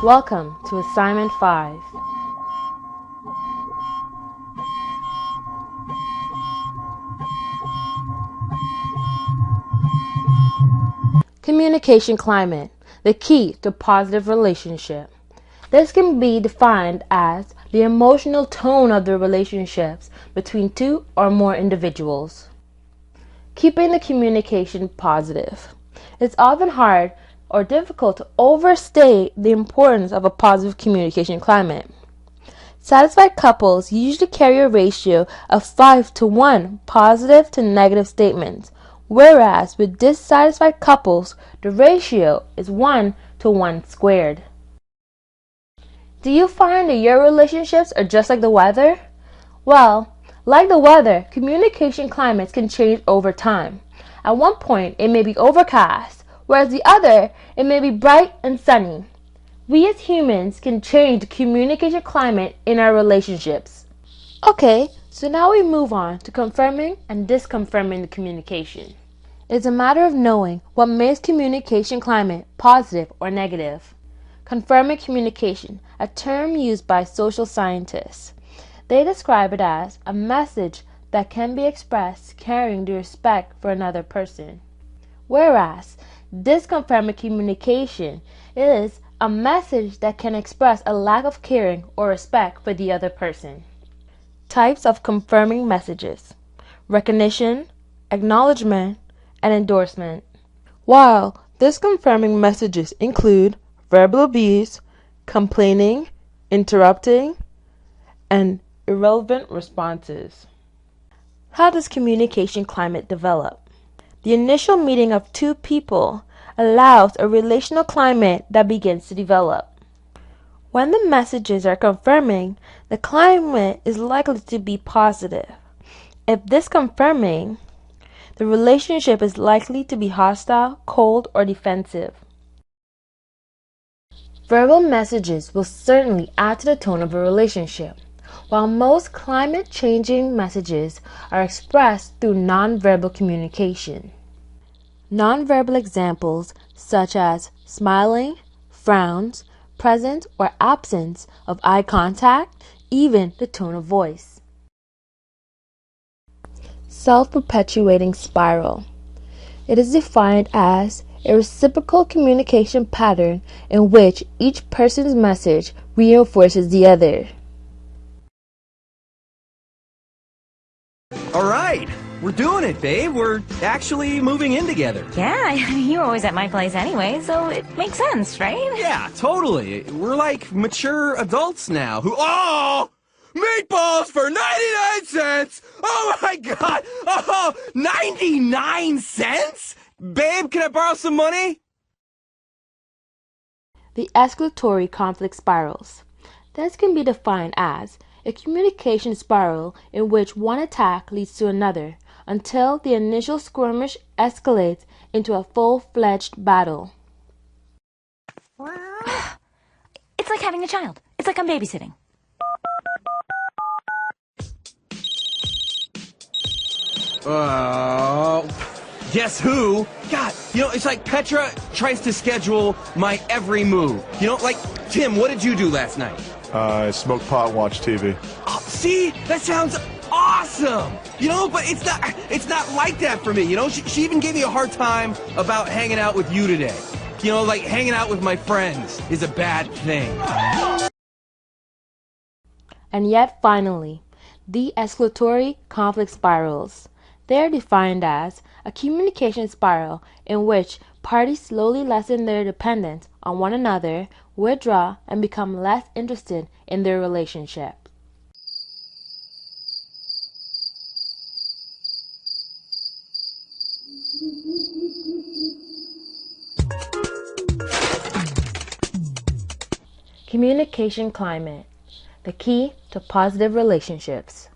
Welcome to Assignment 5. Communication climate, the key to positive relationship. This can be defined as the emotional tone of the relationships between two or more individuals. Keeping the communication positive. It's often hard or difficult to overstate the importance of a positive communication climate. Satisfied couples usually carry a ratio of 5 to 1 positive to negative statements, whereas with dissatisfied couples, the ratio is 1 to 1 squared. Do you find that your relationships are just like the weather? Well, like the weather, communication climates can change over time. At one point, it may be overcast, whereas the other, it may be bright and sunny. We as humans can change the communication climate in our relationships. Okay, so now we move on to confirming and disconfirming the communication. It's a matter of knowing what makes communication climate positive or negative. Confirming communication, a term used by social scientists. They describe it as a message that can be expressed carrying the respect for another person. Whereas disconfirming communication is a message that can express a lack of caring or respect for the other person. Types of confirming messages: recognition, acknowledgement, and endorsement. While disconfirming messages include verbal abuse, complaining, interrupting, and irrelevant responses. How does communication climate develop? The initial meeting of two people allows a relational climate that begins to develop. When the messages are confirming, the climate is likely to be positive. If disconfirming, the relationship is likely to be hostile, cold, or defensive. Verbal messages will certainly add to the tone of a relationship, while most climate-changing messages are expressed through nonverbal communication. Nonverbal examples such as smiling, frowns, presence or absence of eye contact, even the tone of voice. Self-perpetuating spiral. It is defined as a reciprocal communication pattern in which each person's message reinforces the other. All right, we're doing it, babe. We're actually moving in together. Yeah, you're always at my place anyway, so it makes sense, right? Yeah, totally. We're like mature adults now who... Oh! Meatballs for 99 cents! Oh my god! Oh, 99 cents? Babe, can I borrow some money? The escalatory conflict spirals. This can be defined as a communication spiral in which one attack leads to another until the initial skirmish escalates into a full-fledged battle. It's like having a child. It's like I'm babysitting. Guess who? God, it's like Petra tries to schedule my every move. Like, Tim, what did you do last night? I smoked pot and watched TV. Oh, see? That sounds awesome! But it's not like that for me, She even gave me a hard time about hanging out with you today. Like hanging out with my friends is a bad thing. And yet, finally, the escalatory conflict spirals. They are defined as a communication spiral in which parties slowly lessen their dependence on one another, withdraw, and become less interested in their relationship. Communication climate, the key to positive relationships.